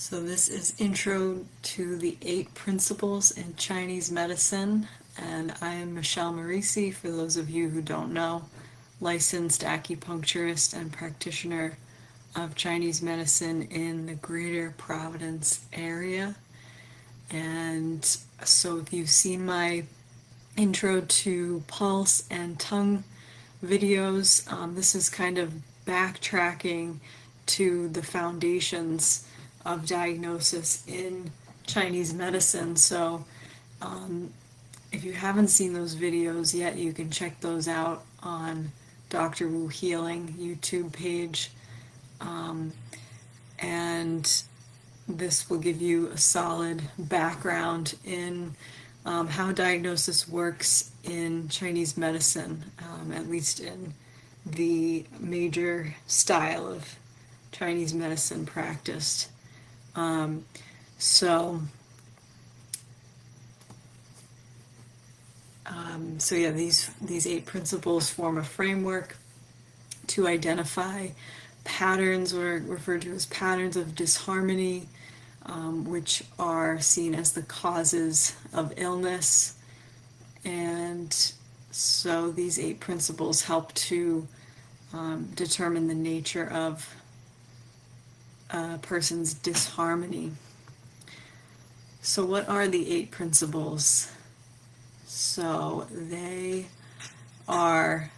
So this is Intro to the 8 Principles in Chinese Medicine, and I am Michelle Morisi, for those of you who don't know, licensed acupuncturist and practitioner of Chinese medicine in the Greater Providence area. And so if you've seen my intro to pulse and tongue videos, this is kind of backtracking to the foundations of diagnosis in Chinese medicine. So if you haven't seen those videos yet, you can check those out on Dr. Wu Healing YouTube page. And this will give you a solid background in how diagnosis works in Chinese medicine, at least in the major style of Chinese medicine practiced. So yeah, these 8 principles form a framework to identify patterns, or referred to as patterns of disharmony, which are seen as the causes of illness. And so these 8 principles help to determine the nature of a person's disharmony. So what are the 8 principles? So they are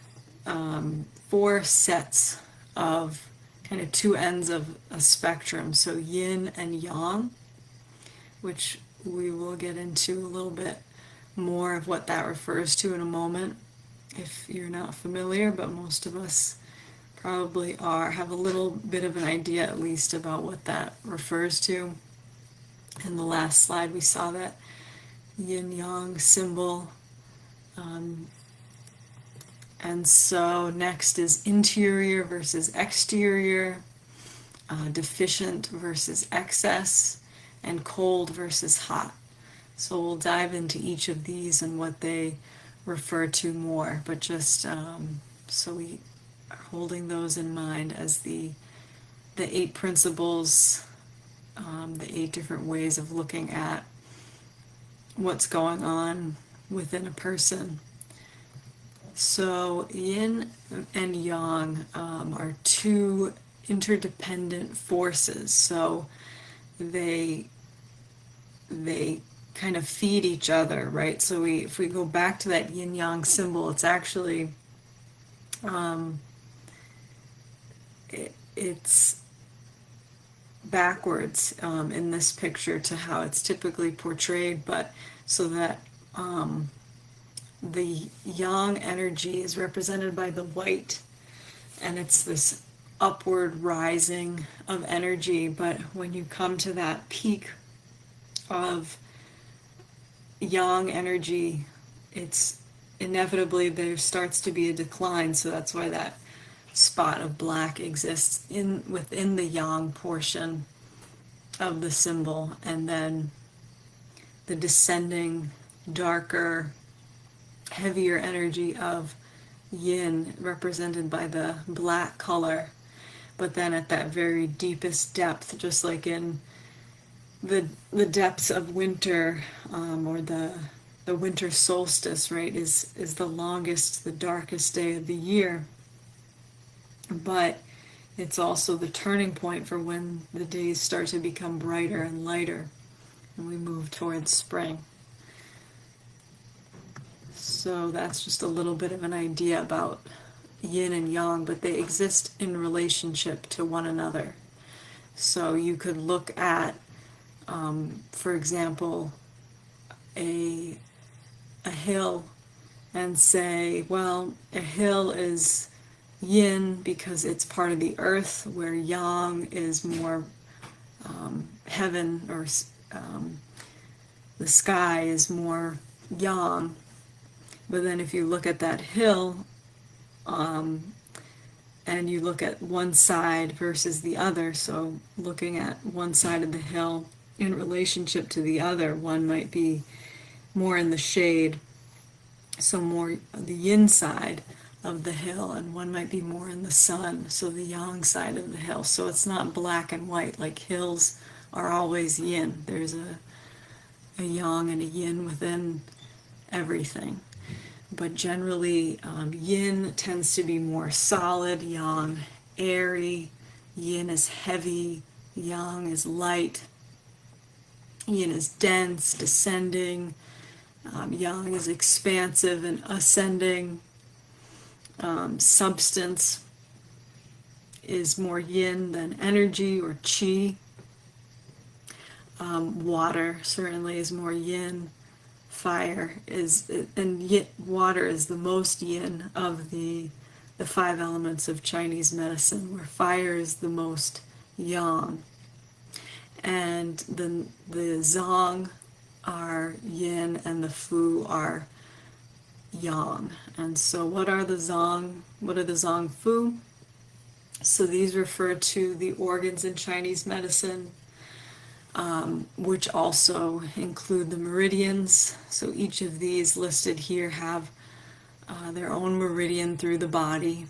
4 sets of kind of 2 ends of a spectrum. So yin and yang, which we will get into a little bit more of what that refers to in a moment if you're not familiar, but most of us probably have a little bit of an idea at least about what that refers to. In the last slide we saw that yin-yang symbol. And so next is interior versus exterior, deficient versus excess, and cold versus hot. So we'll dive into each of these and what they refer to more, but just so we are holding those in mind as the 8 principles, the 8 different ways of looking at what's going on within a person. So yin and yang are 2 interdependent forces. So they kind of feed each other, right? So if we go back to that yin-yang symbol, it's actually it's backwards in this picture to how it's typically portrayed, but so that the yang energy is represented by the white, and it's this upward rising of energy. But when you come to that peak of yang energy, it's inevitably there starts to be a decline. So that's why that spot of black exists within the yang portion of the symbol, and then the descending, darker, heavier energy of yin represented by the black color. But then at that very deepest depth, just like in the depths of winter, or the winter solstice, right, is the longest, the darkest day of the year. But it's also the turning point for when the days start to become brighter and lighter, and we move towards spring. So that's just a little bit of an idea about yin and yang, but they exist in relationship to one another. So you could look at, for example, a hill and say, well, a hill is yin because it's part of the earth, where yang is more heaven, or the sky is more yang. But then if you look at that hill, and you look at one side versus the other, so looking at one side of the hill in relationship to the other, one might be more in the shade, so more the yin side of the hill, and one might be more in the sun, so the yang side of the hill. So it's not black and white like hills are always yin. There's a yang and a yin within everything. But generally, yin tends to be more solid, yang airy, yin is heavy, yang is light, yin is dense, descending, yang is expansive and ascending, substance is more yin than energy or chi. Water certainly is more yin. Fire is, and yet water is the most yin of the five elements of Chinese medicine, where fire is the most yang. And the zong are yin and the fu are yang. And so what are the zong? What are the zong fu? So these refer to the organs in Chinese medicine, which also include the meridians. So each of these listed here have their own meridian through the body.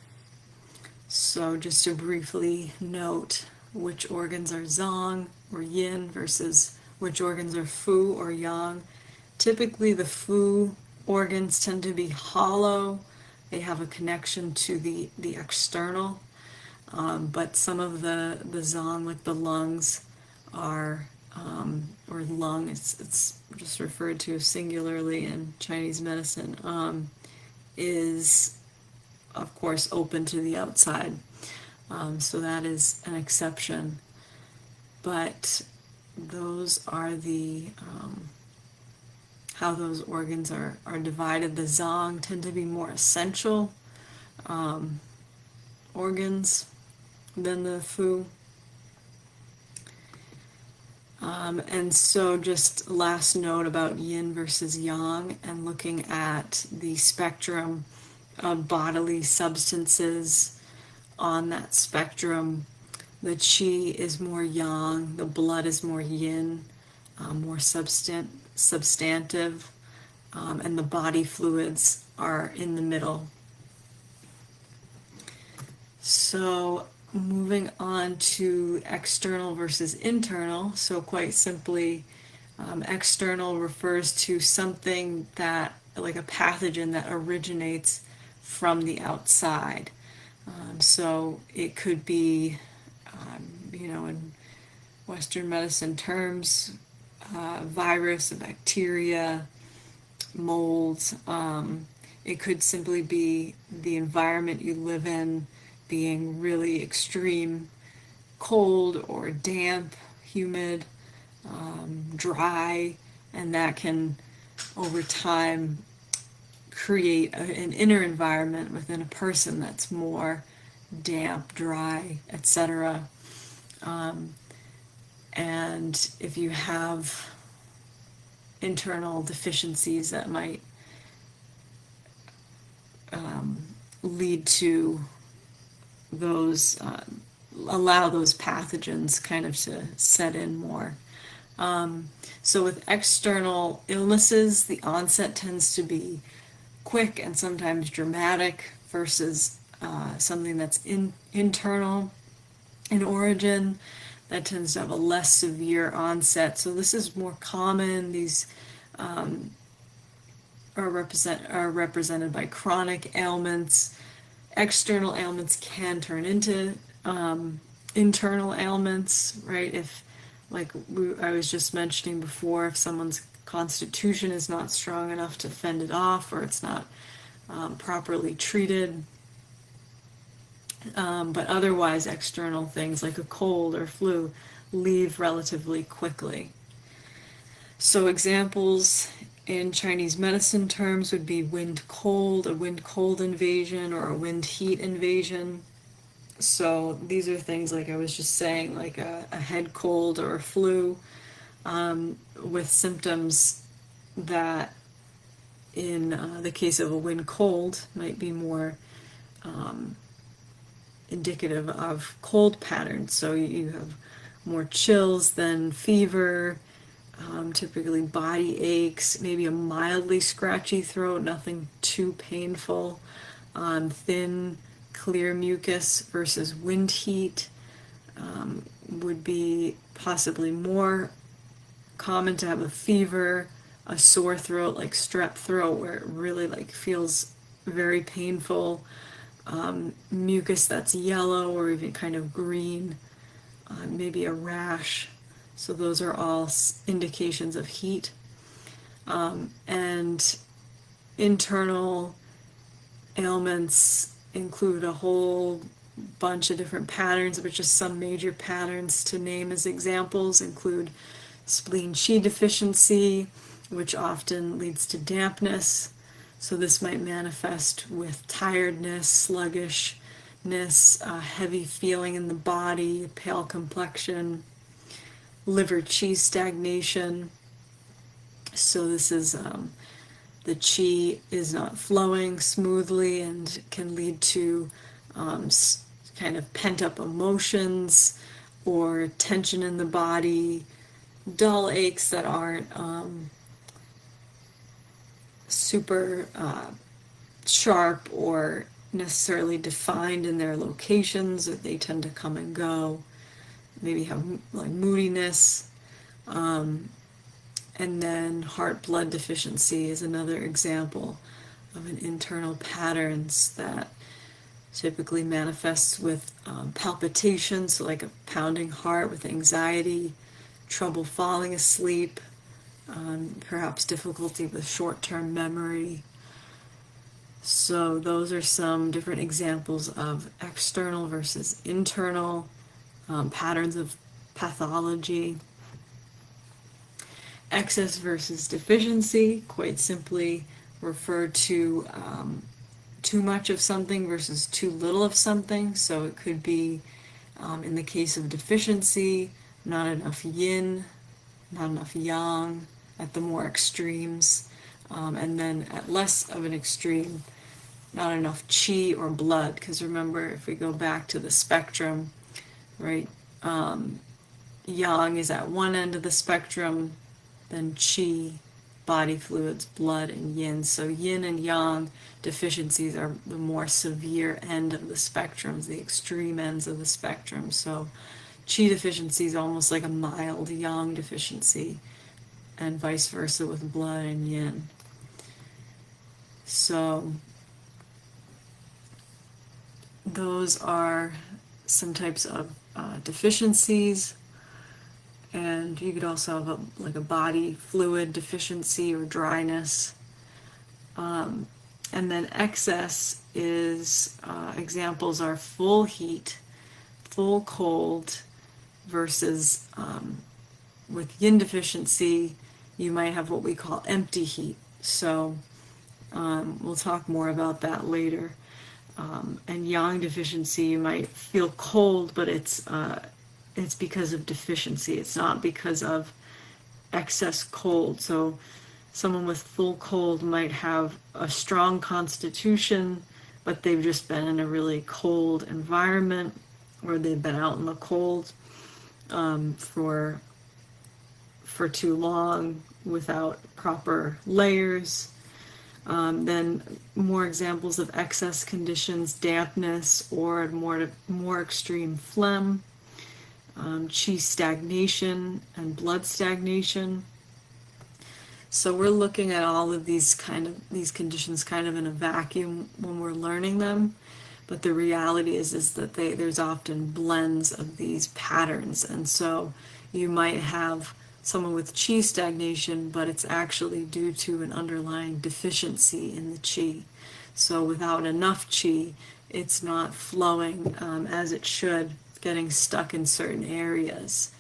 So just to briefly note which organs are zong or yin versus which organs are fu or yang. Typically the fu organs tend to be hollow. They have a connection to the external. But some of the zong, like the lungs, are, or lung, it's just referred to singularly in Chinese medicine, is of course open to the outside. So that is an exception. But those are the how those organs are divided. The zong tend to be more essential organs than the fu. And so just last note about yin versus yang and looking at the spectrum of bodily substances on that spectrum. The qi is more yang, the blood is more yin, more substantive, and the body fluids are in the middle. So moving on to external versus internal. So quite simply, external refers to something that, like a pathogen that originates from the outside. So it could be, in Western medicine terms, virus, bacteria, molds. It could simply be the environment you live in being really extreme cold or damp, humid, dry, and that can over time create an inner environment within a person that's more damp, dry, etc. And if you have internal deficiencies that might lead to those, allow those pathogens kind of to set in more. So with external illnesses, the onset tends to be quick and sometimes dramatic versus something that's internal in origin that tends to have a less severe onset. So this is more common. These are represented by chronic ailments. External ailments can turn into internal ailments, right? If, like I was just mentioning before, if someone's constitution is not strong enough to fend it off, or it's not properly treated. But otherwise, external things like a cold or flu leave relatively quickly. So examples in Chinese medicine terms would be wind-cold, a wind-cold invasion, or a wind-heat invasion. So these are things like I was just saying, like a head cold or a flu, with symptoms that in the case of a wind cold might be more indicative of cold patterns. So you have more chills than fever, typically body aches, maybe a mildly scratchy throat, nothing too painful, thin clear mucus versus wind heat would be possibly more common to have a fever, a sore throat like strep throat where it really like feels very painful, mucus that's yellow or even kind of green, maybe a rash. So those are all indications of heat. And internal ailments include a whole bunch of different patterns, but just some major patterns to name as examples include spleen qi deficiency, which often leads to dampness. So this might manifest with tiredness, sluggishness, heavy feeling in the body, pale complexion, liver qi stagnation. So this is the qi is not flowing smoothly and can lead to kind of pent-up emotions or tension in the body, dull aches that aren't super sharp or necessarily defined in their locations, or they tend to come and go, maybe have like moodiness. And then heart blood deficiency is another example of an internal patterns that typically manifests with palpitations, so like a pounding heart, with anxiety, trouble falling asleep, perhaps difficulty with short-term memory. So those are some different examples of external versus internal patterns of pathology. Excess versus deficiency, quite simply refer to too much of something versus too little of something. So it could be, in the case of deficiency, not enough yin, not enough yang at the more extremes, and then at less of an extreme, not enough qi or blood. Because remember, if we go back to the spectrum, right, yang is at one end of the spectrum, then qi, body fluids, blood, and yin. So yin and yang deficiencies are the more severe end of the spectrums, the extreme ends of the spectrum. So qi deficiency is almost like a mild yang deficiency, and vice versa with blood and yin. So those are some types of deficiencies. And you could also have like a body fluid deficiency or dryness. And then excess is, examples are full heat, full cold, versus with yin deficiency, you might have what we call empty heat. So we'll talk more about that later. And yang deficiency, you might feel cold, but it's because of deficiency. It's not because of excess cold. So someone with full cold might have a strong constitution, but they've just been in a really cold environment, or they've been out in the cold for too long without proper layers. Then more examples of excess conditions: dampness or more extreme phlegm, qi stagnation, and blood stagnation. So we're looking at all of these conditions kind of in a vacuum when we're learning them, but the reality is that there's often blends of these patterns. And so you might have someone with qi stagnation, but it's actually due to an underlying deficiency in the qi. So without enough qi, it's not flowing as it should, getting stuck in certain areas.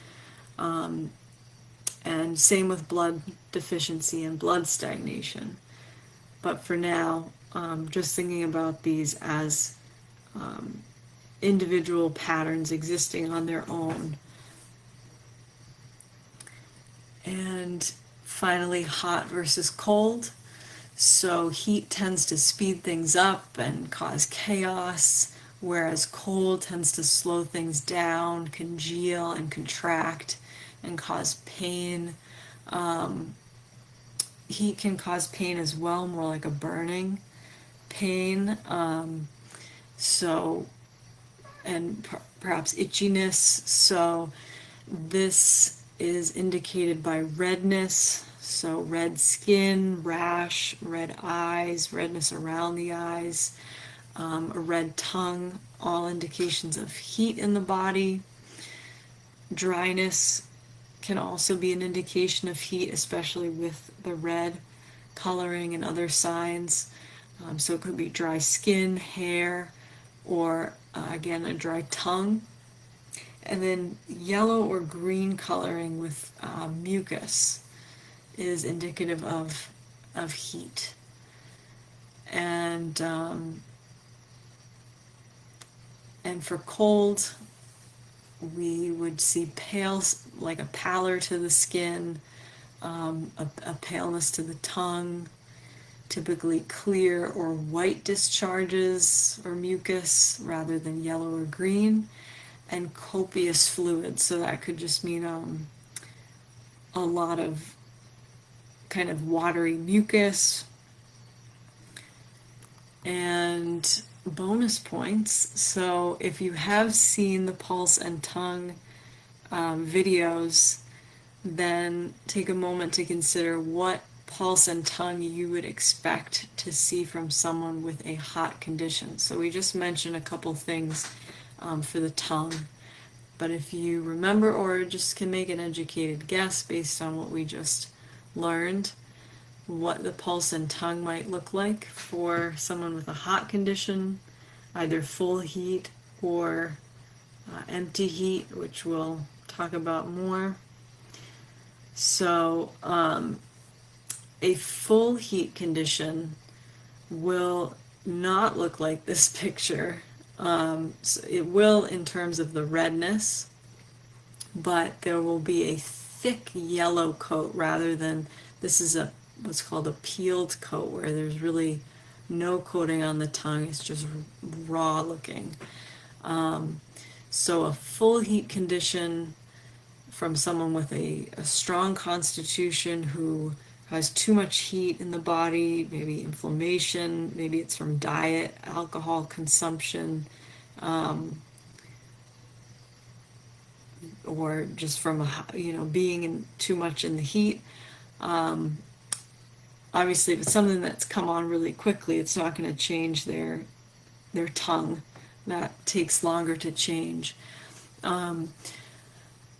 And same with blood deficiency and blood stagnation. But for now, just thinking about these as individual patterns existing on their own. And finally, hot versus cold. So heat tends to speed things up and cause chaos, whereas cold tends to slow things down, congeal and contract, and cause pain. Heat can cause pain as well, more like a burning pain. So, and perhaps itchiness. So This is indicated by redness, so red skin, rash, red eyes, redness around the eyes, a red tongue, all indications of heat in the body. Dryness can also be an indication of heat, especially with the red coloring and other signs. So it could be dry skin, hair, or again, a dry tongue. And then yellow or green coloring with mucus is indicative of heat. And for cold, we would see pale, like a pallor to the skin, a paleness to the tongue, typically clear or white discharges or mucus rather than yellow or green, and copious fluid. So that could just mean a lot of kind of watery mucus. And bonus points. So if you have seen the pulse and tongue videos, then take a moment to consider what pulse and tongue you would expect to see from someone with a hot condition. So we just mentioned a couple things for the tongue, but if you remember or just can make an educated guess based on what we just learned, what the pulse and tongue might look like for someone with a hot condition, either full heat or empty heat, which we'll talk about more. So a full heat condition will not look like this picture. So it will in terms of the redness, but there will be a thick yellow coat rather than, this is what's called a peeled coat, where there's really no coating on the tongue, it's just raw looking. So a full heat condition from someone with a strong constitution who has too much heat in the body, maybe inflammation, maybe it's from diet, alcohol consumption, or just from being too much in the heat. Obviously, if it's something that's come on really quickly, it's not going to change their tongue. That takes longer to change.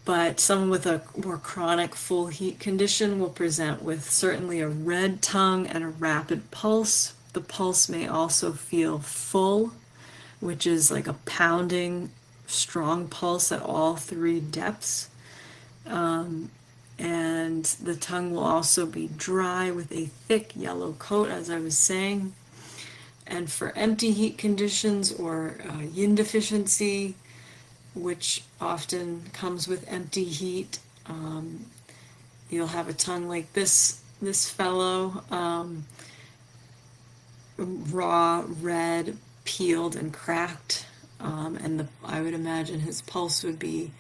But someone with a more chronic full heat condition will present with certainly a red tongue and a rapid pulse. The pulse may also feel full, which is like a pounding, strong pulse at all three depths. And the tongue will also be dry with a thick yellow coat, as I was saying. And for empty heat conditions or yin deficiency, which often comes with empty heat, you'll have a tongue like this fellow, raw, red, peeled, and cracked. And I would imagine his pulse would be,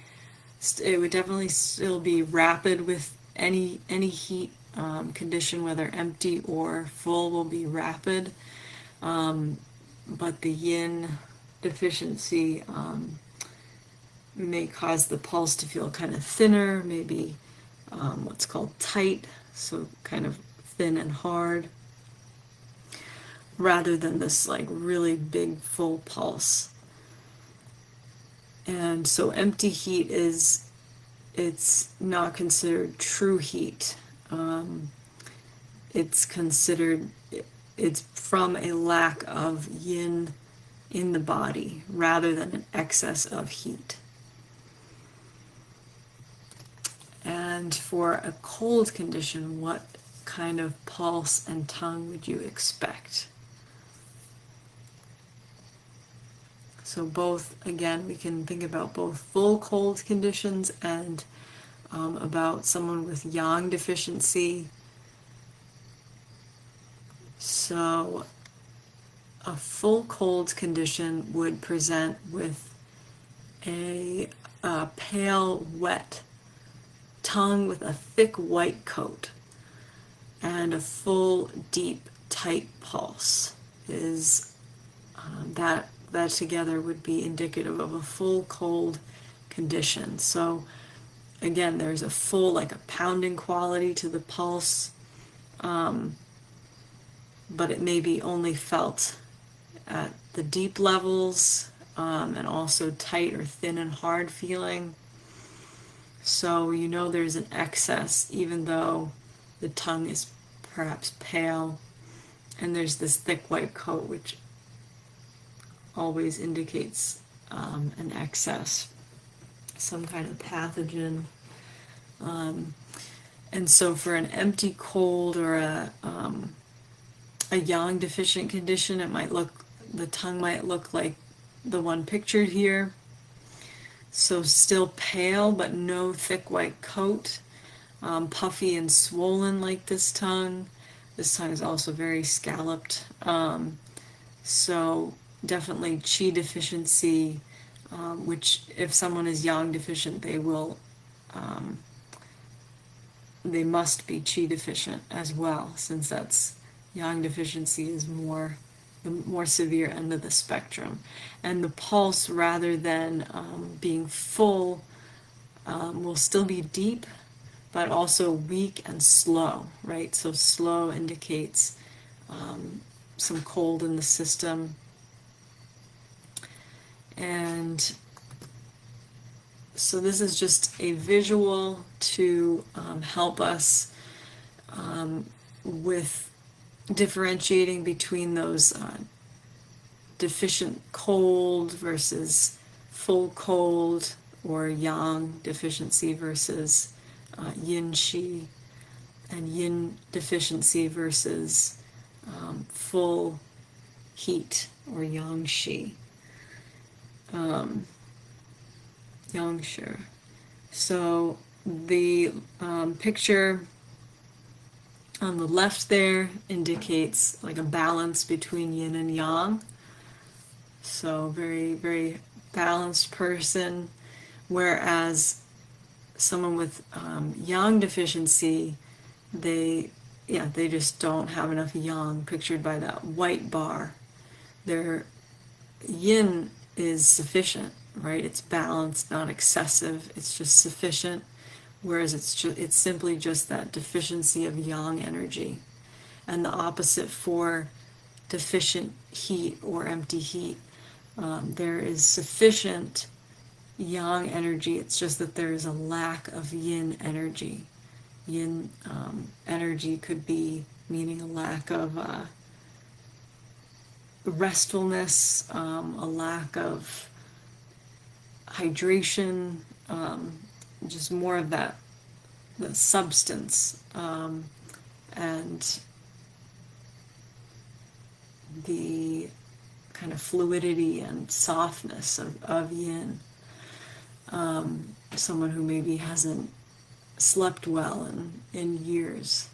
it would definitely still be rapid with any heat condition, whether empty or full will be rapid. But the yin deficiency may cause the pulse to feel kind of thinner, maybe what's called tight, so kind of thin and hard, rather than this like really big full pulse. And so empty heat it's not considered true heat. It's from a lack of yin in the body rather than an excess of heat. And for a cold condition, what kind of pulse and tongue would you expect? So both, again, we can think about both full cold conditions and about someone with yang deficiency. So a full cold condition would present with a pale, wet tongue with a thick white coat and a full, deep, tight pulse. Is that together would be indicative of a full cold condition. So again, there's a full, like a pounding quality to the pulse, but it may be only felt at the deep levels, and also tight or thin and hard feeling. So you know there's an excess, even though the tongue is perhaps pale, and there's this thick white coat, which always indicates an excess, some kind of pathogen. And so for an empty, cold, or a yang deficient condition, the tongue might look like the one pictured here. So still pale, but no thick white coat, puffy and swollen like this tongue. This tongue is also very scalloped. So definitely qi deficiency, which if someone is yang deficient, they must be qi deficient as well, since that's yang deficiency is the more severe end of the spectrum. And the pulse, rather than being full, will still be deep, but also weak and slow, right? So slow indicates some cold in the system. And so this is just a visual to help us with differentiating between those deficient cold versus full cold, or yang deficiency versus yin qi, and yin deficiency versus full heat, or yang qi. Yang shi. So the picture on the left there indicates like a balance between yin and yang. So very, very balanced person, whereas someone with yang deficiency, they just don't have enough yang, pictured by that white bar. Their yin is sufficient, right? It's balanced, not excessive. It's just sufficient. Whereas it's simply just that deficiency of yang energy. And the opposite for deficient heat or empty heat. There is sufficient yang energy. It's just that there is a lack of yin energy. Yin energy could be meaning a lack of restfulness, a lack of hydration, just more of the substance, and the kind of fluidity and softness of yin. Someone who maybe hasn't slept well in years.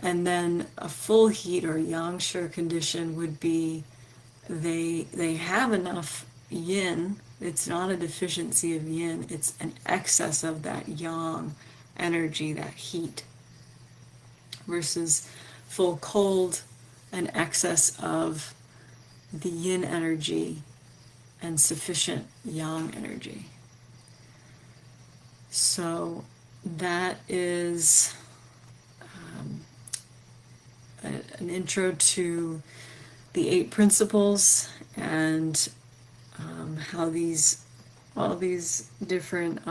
And then a full heat or yang shi condition would be they have enough yin. It's not a deficiency of yin, it's an excess of that yang energy, that heat. Versus full cold, an excess of the yin energy and sufficient yang energy. So that is an intro to the 8 principles, and how all these different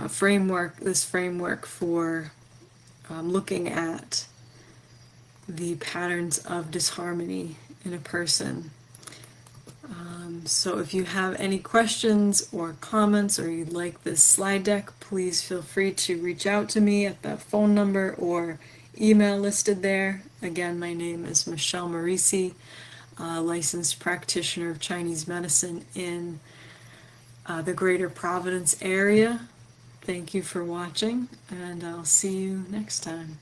framework for looking at the patterns of disharmony in a person. So if you have any questions or comments, or you'd like this slide deck, please feel free to reach out to me at that phone number or email listed there. Again, my name is Michelle Morisi, licensed practitioner of Chinese medicine in the Greater Providence area. Thank you for watching, and I'll see you next time.